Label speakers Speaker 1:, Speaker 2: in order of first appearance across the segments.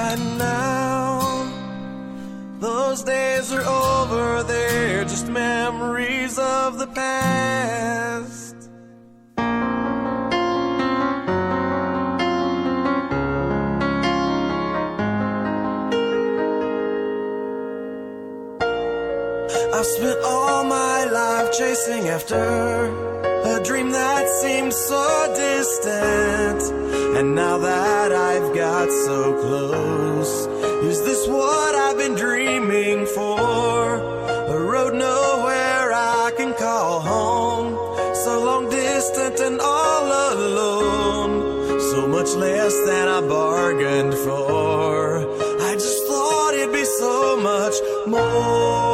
Speaker 1: And now those days are over, they're just memories of the past. I've spent all my life chasing after a dream that seemed so distant, and now that I've got so close, is this what I've been dreaming for? A road nowhere I can call home, so long distant and all alone, so much less than I bargained for. I just thought it'd be so much more.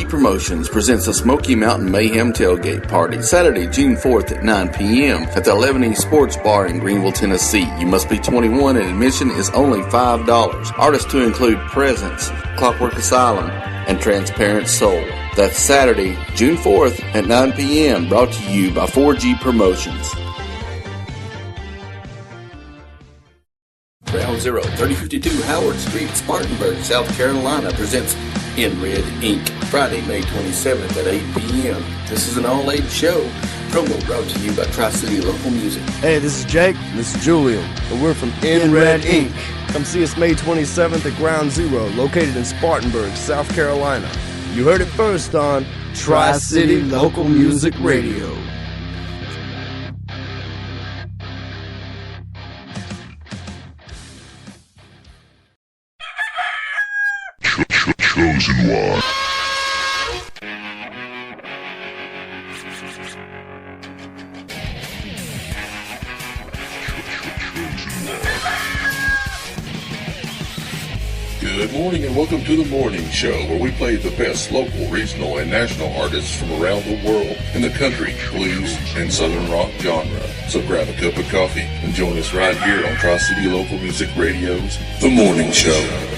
Speaker 2: Promotions presents a Smoky Mountain Mayhem Tailgate Party Saturday, June 4th at 9 p.m. at the 11E Sports Bar in Greenville, Tennessee. You must be 21 and admission is only $5. Artists to include Presence, Clockwork Asylum, and Transparent Soul. That's Saturday, June 4th at 9 p.m. brought to you by 4G Promotions. 3052 Howard Street, Spartanburg, South Carolina presents In Red Ink, Friday, May 27th at 8 p.m. This is an all-age show. Promo brought to you by Tri-City Local Music.
Speaker 3: Hey, this is Jake. This is Julian. And we're from In Red Ink. Come see us May 27th at Ground Zero, located in Spartanburg, South Carolina. You heard it first on Tri-City Local Music Radio.
Speaker 4: Chosen one.
Speaker 5: Good morning and welcome to the morning show where we play the best local, regional, and national artists from around the world in the country, blues, and southern rock genre. So grab a cup of coffee and join us right here on Tri-City Local Music Radio's The Morning Show.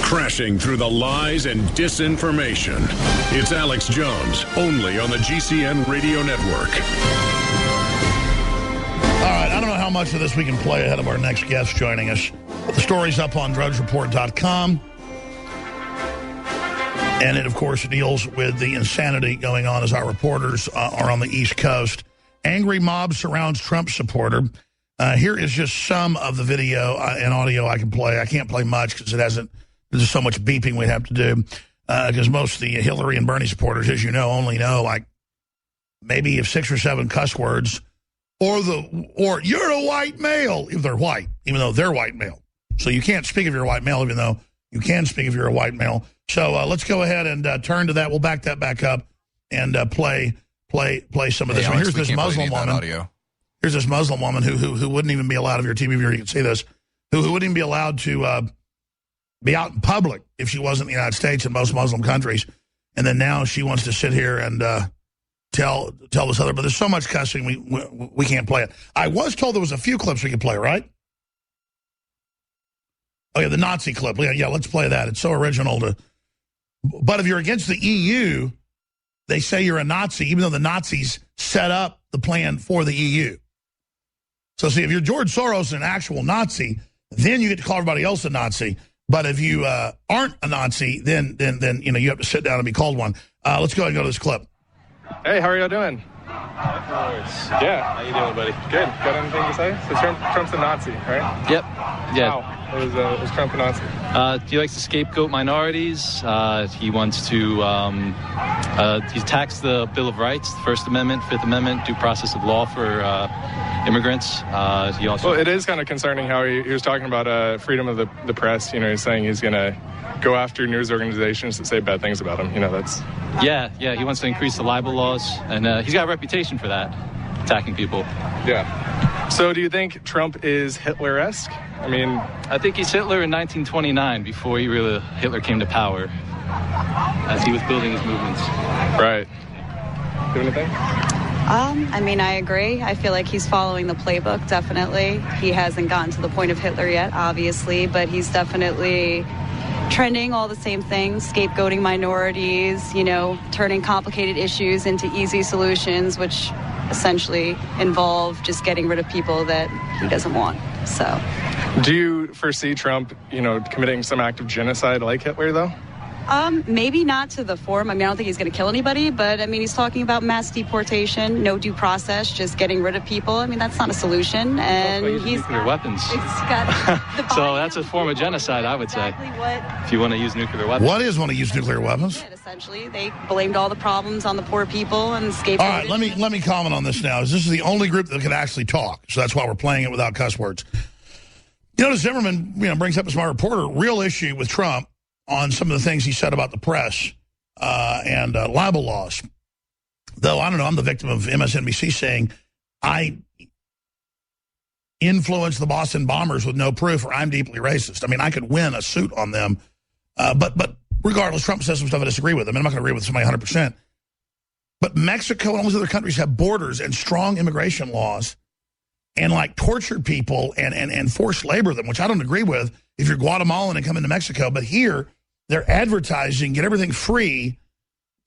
Speaker 6: Crashing through the lies and disinformation. It's Alex Jones, only on the GCN Radio Network.
Speaker 7: All right, I don't know how much of this we can play ahead of our next guest joining us. The story's up on drugsreport.com. And it, of course, deals with the insanity going on as our reporters are on the East Coast. Angry mob surrounds Trump supporter. Here is just some of the video and audio I can play. I can't play much because there's so much beeping we'd have to do. Because most of the Hillary and Bernie supporters, as you know, only know like maybe 6 or 7 cuss words, or you're a white male if they're white, even though they're white male. So you can't speak if you're a white male, even though you can speak if you're a white male. So let's go ahead and turn to that. We'll back that back up and play some of this.
Speaker 8: Alex,
Speaker 7: here's this Muslim woman. Here's this Muslim woman who wouldn't even be allowed, if your TV viewer, you can see this, who wouldn't even be allowed to be out in public if she wasn't in the United States in most Muslim countries. And then now she wants to sit here and tell this other, but there's so much cussing, we can't play it. I was told there was a few clips we could play, right? Oh, yeah, the Nazi clip. Yeah, let's play that. It's so original. But if you're against the EU, they say you're a Nazi, even though the Nazis set up the plan for the EU. So see, if you're George Soros and an actual Nazi, then you get to call everybody else a Nazi. But if you aren't a Nazi, then you know you have to sit down and be called one. Let's go ahead and go to this clip.
Speaker 9: Hey, how are y'all doing? Yeah.
Speaker 8: How you doing, buddy?
Speaker 9: Good. Got anything to say? So Trump's a Nazi, right?
Speaker 8: Yep. Yeah.
Speaker 9: Wow. Was Trump a Nazi?
Speaker 8: He likes to scapegoat minorities. He wants to he attacks the Bill of Rights, the First Amendment, Fifth Amendment, due process of law for immigrants. He also.
Speaker 9: Well, it is kind of concerning how he was talking about freedom of the press. You know, he's saying he's going to go after news organizations that say bad things about him. You know, that's.
Speaker 8: Yeah. He wants to increase the libel laws, and he's got a reputation for that, attacking people.
Speaker 9: Yeah. So, do you think Trump is Hitler-esque? I mean,
Speaker 8: I think he's Hitler in 1929, before Hitler came to power, as he was building his movements.
Speaker 9: Right. Do anything?
Speaker 10: I mean, I agree. I feel like he's following the playbook, definitely. He hasn't gotten to the point of Hitler yet, obviously, but he's definitely trending all the same things, scapegoating minorities, you know, turning complicated issues into easy solutions, which essentially involve just getting rid of people that he doesn't want. So,
Speaker 9: do you foresee Trump, you know, committing some act of genocide like Hitler, though?
Speaker 10: Maybe not to the form. I mean, I don't think he's going to kill anybody, but I mean, he's talking about mass deportation, no due process, just getting rid of people. I mean, that's not a solution. And he's
Speaker 8: nuclear weapons. So that's a form of genocide, I would say. If you want to use nuclear weapons.
Speaker 7: What is want to use nuclear weapons?
Speaker 10: Essentially, they blamed all the problems on the poor people and scapegoated.
Speaker 7: All right, let me comment on this now. This is the only group that can actually talk, so that's why we're playing it without cuss words. You know, Zimmerman, brings up as my reporter, real issue with Trump on some of the things he said about the press and libel laws. Though, I don't know, I'm the victim of MSNBC saying I influenced the Boston Bombers with no proof, or I'm deeply racist. I mean, I could win a suit on them. But regardless, Trump says some stuff I disagree with him, and I'm not going to agree with somebody 100%. But Mexico and all these other countries have borders and strong immigration laws and, like, torture people and forced labor them, which I don't agree with if you're Guatemalan and come into Mexico. But here, they're advertising, get everything free,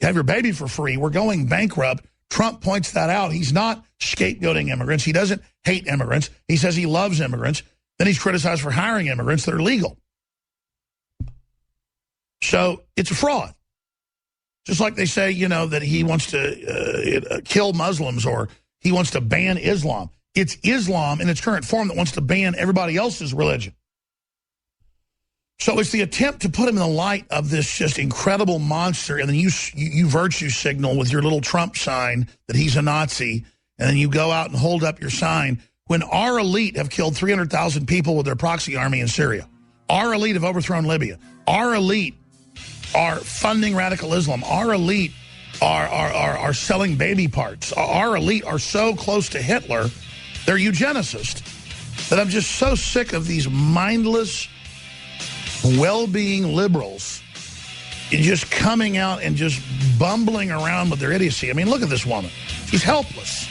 Speaker 7: have your baby for free. We're going bankrupt. Trump points that out. He's not scapegoating immigrants. He doesn't hate immigrants. He says he loves immigrants. Then he's criticized for hiring immigrants that are legal. So it's a fraud. Just like they say, you know, that he wants to kill Muslims or he wants to ban Islam. It's Islam in its current form that wants to ban everybody else's religion. So it's the attempt to put him in the light of this just incredible monster, and then you virtue signal with your little Trump sign that he's a Nazi, and then you go out and hold up your sign when our elite have killed 300,000 people with their proxy army in Syria. Our elite have overthrown Libya. Our elite are funding radical Islam. Our elite are selling baby parts. Our elite are so close to Hitler, they're eugenicists, that I'm just so sick of these mindless, well-being liberals just coming out and just bumbling around with their idiocy. I mean, look at this woman. She's helpless.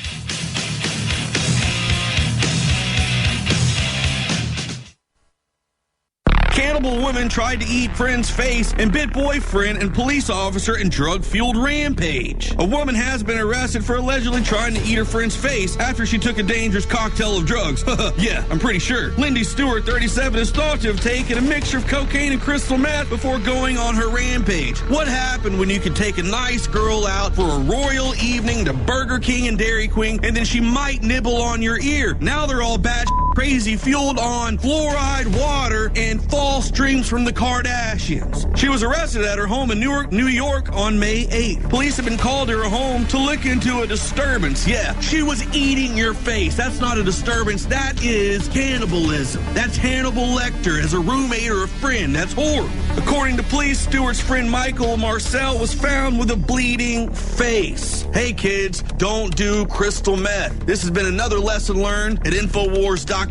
Speaker 4: Cannibal woman tried to eat friend's face and bit boyfriend and police officer in drug-fueled rampage. A woman has been arrested for allegedly trying to eat her friend's face after she took a dangerous cocktail of drugs. Yeah, I'm pretty sure. Lindy Stewart, 37, is thought to have taken a mixture of cocaine and crystal meth before going on her rampage. What happened when you could take a nice girl out for a royal evening to Burger King and Dairy Queen, and then she might nibble on your ear? Now they're all bad crazy, fueled on fluoride water and false dreams from the Kardashians. She was arrested at her home in New York on May 8th. Police have been called to her home to look into a disturbance. Yeah, she was eating your face. That's not a disturbance. That is cannibalism. That's Hannibal Lecter as a roommate or a friend. That's horrible. According to police, Stewart's friend Michael Marcel was found with a bleeding face. Hey kids, don't do crystal meth. This has been another lesson learned at Infowars.com.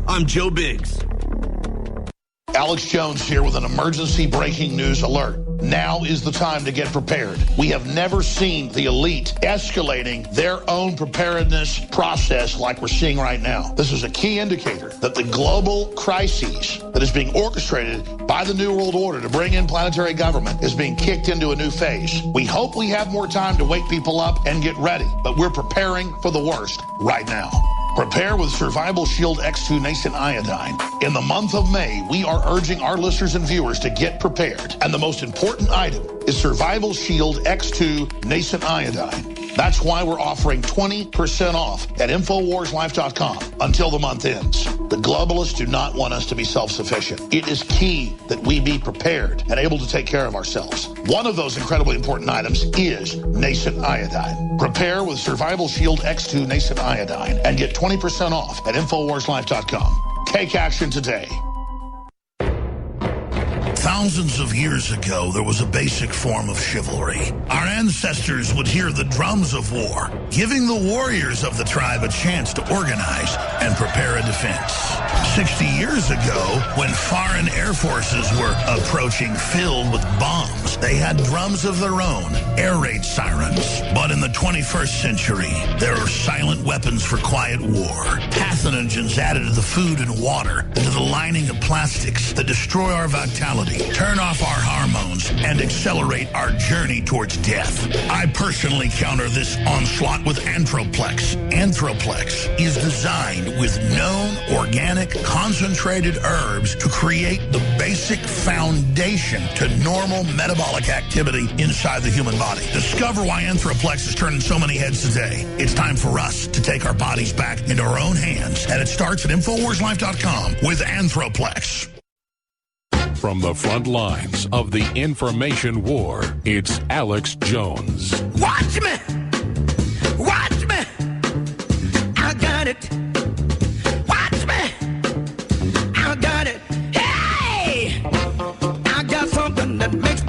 Speaker 4: I'm Joe Biggs.
Speaker 11: Alex Jones here with an emergency breaking news alert. Now is the time to get prepared. We have never seen the elite escalating their own preparedness process like we're seeing right now. This is a key indicator that the global crisis that is being orchestrated by the New World Order to bring in planetary government is being kicked into a new phase. We hope we have more time to wake people up and get ready, but we're preparing for the worst right now. Prepare with Survival Shield X2 Nascent Iodine. In the month of May, we are urging our listeners and viewers to get prepared. And the most important item is Survival Shield X2 Nascent Iodine. That's why we're offering 20% off at InfoWarsLife.com until the month ends. The globalists do not want us to be self-sufficient. It is key that we be prepared and able to take care of ourselves. One of those incredibly important items is Nascent Iodine. Prepare with Survival Shield X2 Nascent Iodine and get 20% off at InfoWarsLife.com. Take action today.
Speaker 7: Thousands of years ago, there was a basic form of chivalry. Our ancestors would hear the drums of war, giving the warriors of the tribe a chance to organize and prepare a defense. 60 years ago, when foreign air forces were approaching filled with bombs, they had drums of their own, air raid sirens. But in the 21st century, there are silent weapons for quiet war. Pathogens added to the food and water, into the lining of plastics that destroy our vitality, turn off our hormones, and accelerate our journey towards death. I personally counter this onslaught with Anthroplex. Anthroplex is designed with known organic concentrated herbs to create the basic foundation to normal metabolic activity inside the human body. Discover why Anthroplex is turning so many heads today. It's time for us to take our bodies back into our own hands, and it starts at InfoWarsLife.com with Anthroplex.
Speaker 6: From the front lines of the information war, it's Alex Jones.
Speaker 12: Watch me! Watch me! I got it! Watch me! I got it! Hey! I got something that makes